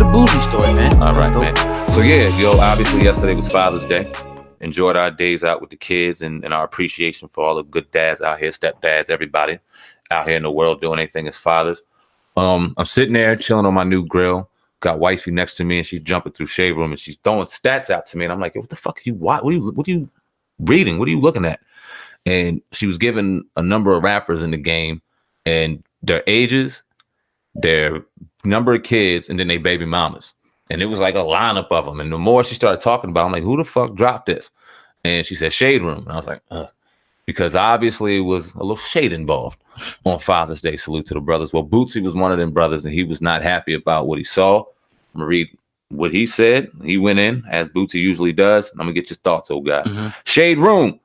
the Boosie story, man. All right, man. So yeah, obviously yesterday was Father's Day. Enjoyed our days out with the kids and our appreciation for all the good dads out here, stepdads, everybody out here in the world doing anything as fathers. I'm sitting there chilling on my new grill. Got wifey next to me and she's jumping through shade room and she's throwing stats out to me. And I'm like, what the fuck are you, what are you reading? What are you looking at? And she was giving a number of rappers in the game and their ages, their number of kids, and then they baby mamas. And it was like a lineup of them. And the more she started talking about it, I'm like, who the fuck dropped this? And she said, Shade Room. And I was like, because obviously it was a little shade involved on Father's Day. Salute to the brothers. Well, Boosie was one of them brothers, and he was not happy about what he saw. I'm going to read what he said. He went in, as Boosie usually does. I'm going to get your thoughts, old guy. Mm-hmm. Shade Room.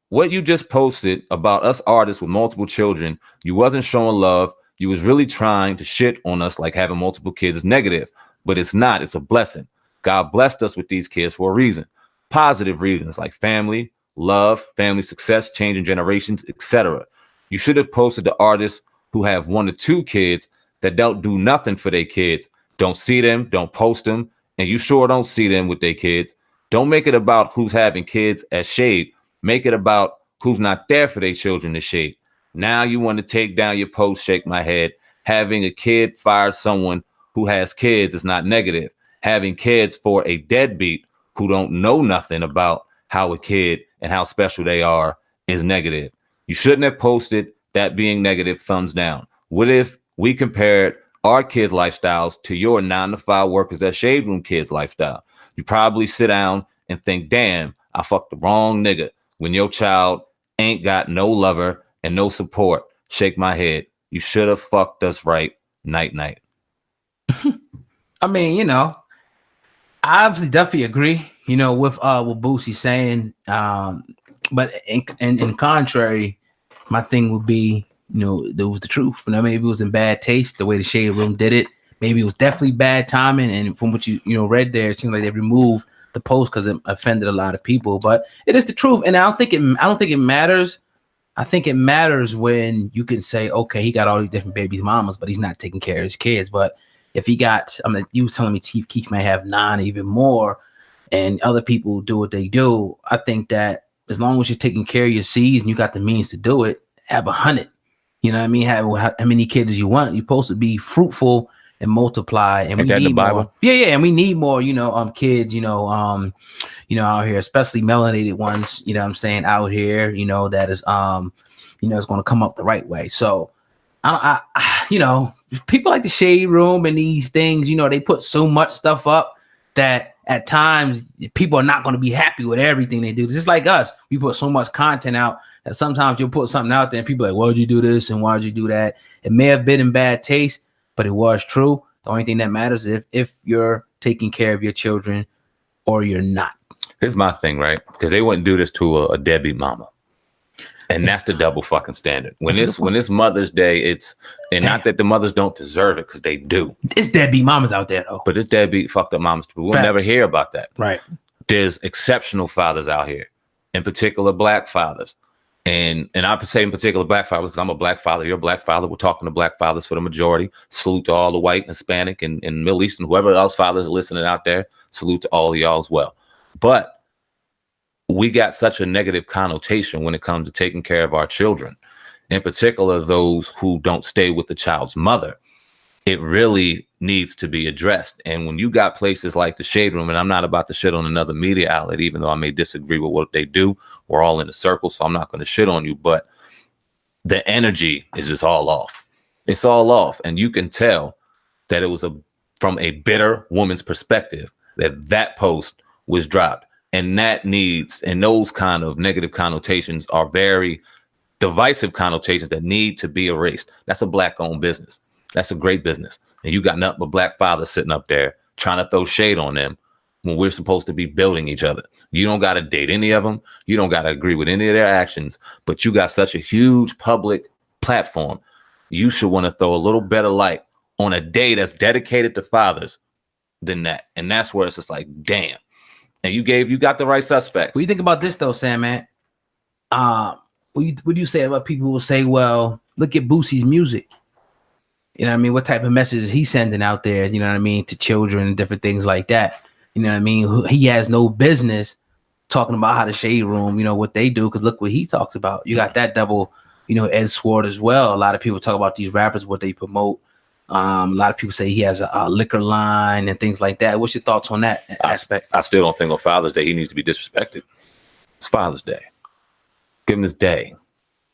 What you just posted about us artists with multiple children, you wasn't showing love. You was really trying to shit on us like having multiple kids is negative. But it's not. It's a blessing. God blessed us with these kids for a reason. Positive reasons like family, love, family success, changing generations, etc. You should have posted the artists who have 1 to 2 kids that don't do nothing for their kids. Don't see them, don't post them, and you sure don't see them with their kids. Don't make it about who's having kids as shade. Make it about who's not there for their children to shade. Now you want to take down your post, shake my head. Having a kid fire someone who has kids is not negative. Having kids for a deadbeat who don't know nothing about how a kid and how special they are is negative. You shouldn't have posted that being negative, thumbs down. What if we compared our kids' lifestyles to your 9-to-5 workers at Shade Room kids' lifestyle? You probably sit down and think, damn, I fucked the wrong nigga when your child ain't got no lover and no support. Shake my head. You should have fucked us right. Night, night. I mean, I obviously definitely agree, with what Boosie's saying. But in contrary, my thing would be, there was the truth. Maybe it was in bad taste the way the Shade Room did it. Maybe it was definitely bad timing. And from what you read there, it seems like they removed the post because it offended a lot of people. But it is the truth, and I don't think it matters. I think it matters when you can say, okay, he got all these different babies, mamas, but he's not taking care of his kids. But if he got, you was telling me Chief Keef may have 9, even more, and other people do what they do. I think that as long as you're taking care of your seeds and you got the means to do it, have 100. You know what I mean? Have how many kids you want. You're supposed to be fruitful and multiply. And we need more. Yeah, and we need more. Kids. Out here, especially melanated ones. You know what I'm saying? Out here, that is is going to come up the right way. So, I people like the Shade Room and these things. They put so much stuff up that at times people are not going to be happy with everything they do. Just like us, we put so much content out that sometimes you'll put something out there and people are like, why'd you do this and why'd you do that? It may have been in bad taste, but it was true. The only thing that matters is if you're taking care of your children or you're not. Here's my thing, right? Because they wouldn't do this to a deadbeat mama. And that's the double fucking standard. When it's Mother's Day, not that the mothers don't deserve it, because they do. It's deadbeat mamas out there, though. But it's deadbeat fucked up mamas too. We'll never hear about that. Right. There's exceptional fathers out here, in particular black fathers. And I say in particular black fathers because I'm a black father. You're a black father. We're talking to black fathers for the majority. Salute to all the white, Hispanic, and Middle Eastern, whoever else fathers are listening out there. Salute to all of y'all as well. But we got such a negative connotation when it comes to taking care of our children, in particular those who don't stay with the child's mother. It really needs to be addressed. And when you got places like the Shade Room, and I'm not about to shit on another media outlet, even though I may disagree with what they do, we're all in a circle, so I'm not going to shit on you, but the energy is just all off. It's all off. And you can tell that it was from a bitter woman's perspective that post was dropped. And those kind of negative connotations are very divisive connotations that need to be erased. That's a black-owned business. That's a great business. And you got nothing but black fathers sitting up there trying to throw shade on them when we're supposed to be building each other. You don't got to date any of them. You don't got to agree with any of their actions, but you got such a huge public platform. You should want to throw a little better light on a day that's dedicated to fathers than that. And that's where it's just like, damn. And you got the right suspects. What do you think about this though, SamAnt? What do you say about people who say, well, look at Boosie's music? You know what I mean? What type of messages he's sending out there, you know what I mean, to children and different things like that. You know what I mean? He has no business talking about how the shade room, you know, what they do, because look what he talks about. You got that double, you know, edged sword as well. A lot of people talk about these rappers, what they promote. A lot of people say he has a liquor line and things like that. What's your thoughts on that aspect? I still don't think on Father's Day he needs to be disrespected. It's Father's Day. Give him his day.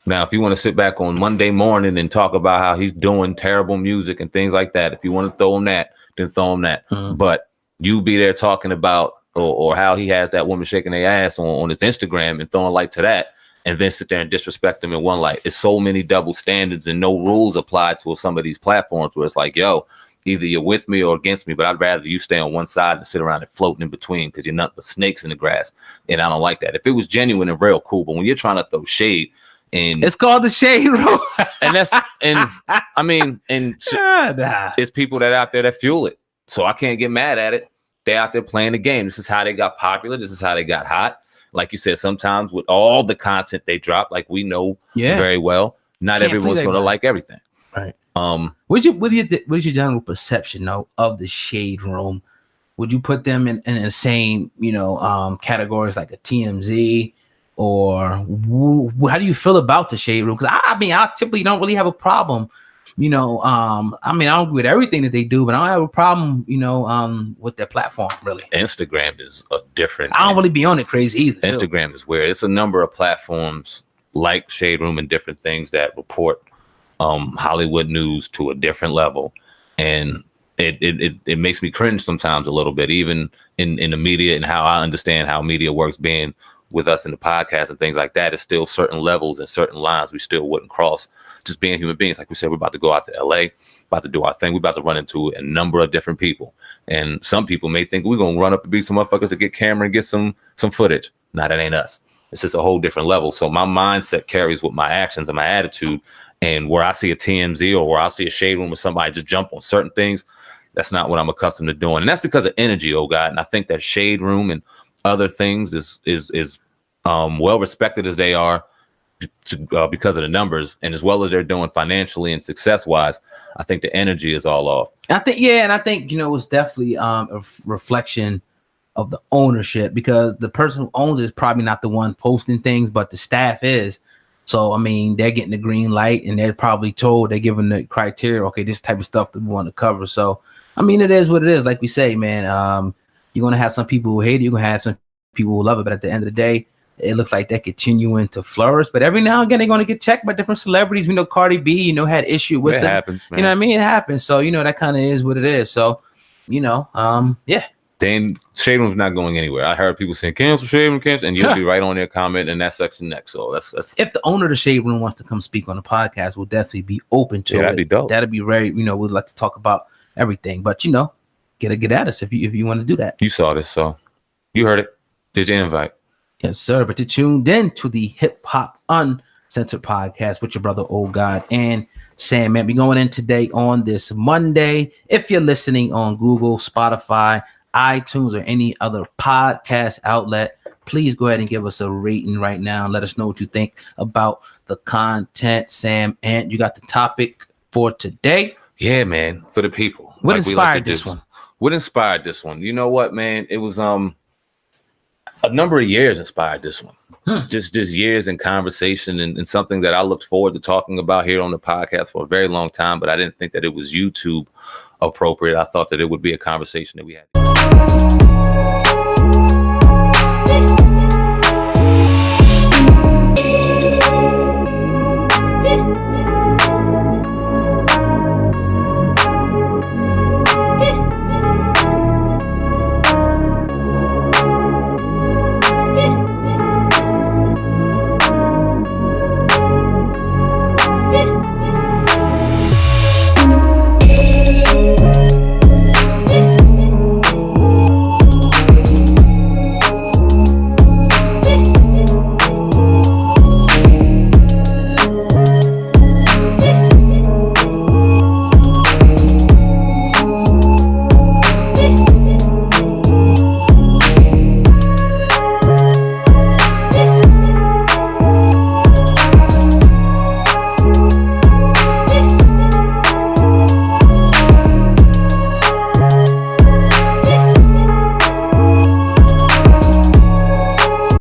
Now, if you want to sit back on Monday morning and talk about how he's doing terrible music and things like that, if you want to throw him that, then throw him that. But you be there talking about or how he has that woman shaking their ass on his Instagram and throwing light to that, and then sit there and disrespect them in one light. It's so many double standards and no rules applied to some of these platforms where it's like, yo, either you're with me or against me, but I'd rather you stay on one side and sit around and floating in between because you're nothing but snakes in the grass. And I don't like that. If it was genuine and real, cool. But when you're trying to throw shade, and it's called the shade room. It's people that out there that fuel it. So I can't get mad at it. They out there playing the game. This is how they got popular. This is how they got hot. Like you said, sometimes with all the content they drop, like we know very well, not everyone's going to like everything. Right. What is your general perception though of the shade room? Would you put them in the same, you know, categories like a TMZ? Or how do you feel about the shade room? Because I mean, I typically don't really have a problem, you know. I mean, I don't agree with everything that they do, but I don't have a problem, you know, with their platform really. Instagram is a different. I don't really be on it crazy either. Instagram is weird. It's a number of platforms like Shade Room and different things that report Hollywood news to a different level, and it makes me cringe sometimes a little bit, even in the media and how I understand how media works, being with us in the podcast and things like that. It's still certain levels and certain lines we still wouldn't cross, just being human beings. Like we said, we're about to go out to LA, about to do our thing. We're about to run into a number of different people. And some people may think we're going to run up and beat some motherfuckers to get camera and get some footage. Nah, that ain't us. It's just a whole different level. So my mindset carries with my actions and my attitude. And where I see a TMZ or where I see a shade room with somebody just jump on certain things, that's not what I'm accustomed to doing. And that's because of energy, oh God. And I think that shade room and other things is well respected as they are because of the numbers, and as well as they're doing financially and success wise. I think the energy is all off. I think, and I think, you know, it's definitely a reflection of the ownership, because the person who owns it is probably not the one posting things, but the staff is. So I mean, they're getting the green light, and they're probably told, they're given the criteria, okay, this type of stuff that we want to cover. So I mean, it is what it is. Like we say, man, you're going to have some people who hate it. You're going to have some people who love it. But at the end of the day, it looks like they're continuing to flourish. But every now and again, they're going to get checked by different celebrities. We know Cardi B, you know, had issue with them. It happens, man. You know what I mean? It happens. So, you know, that kind of is what it is. So, you know, yeah. Then Shade Room's not going anywhere. I heard people saying, cancel Shade Room, cancel. And you'll be right on their comment in that section next. So that's if the owner of the Shade Room wants to come speak on the podcast, we'll definitely be open to it. That'd be dope. That'd be very, you know, we'd like to talk about everything. But, you know, get at us if you want to do that. You saw this, so you heard it. Did you invite? Yes, sir. But you're tuned in to the Hip Hop Uncensored podcast with your brother, Oh God, and SamAnt. We're going in today on this Monday. If you're listening on Google, Spotify, iTunes, or any other podcast outlet, please go ahead and give us a rating right now and let us know what you think about the content. SamAnt, you got the topic for today? Yeah, man, for the people. What inspired this one? What inspired this one? You know what, man? It was a number of years inspired this one. Just years in conversation and something that I looked forward to talking about here on the podcast for a very long time, but I didn't think that it was YouTube appropriate. I thought that it would be a conversation that we had.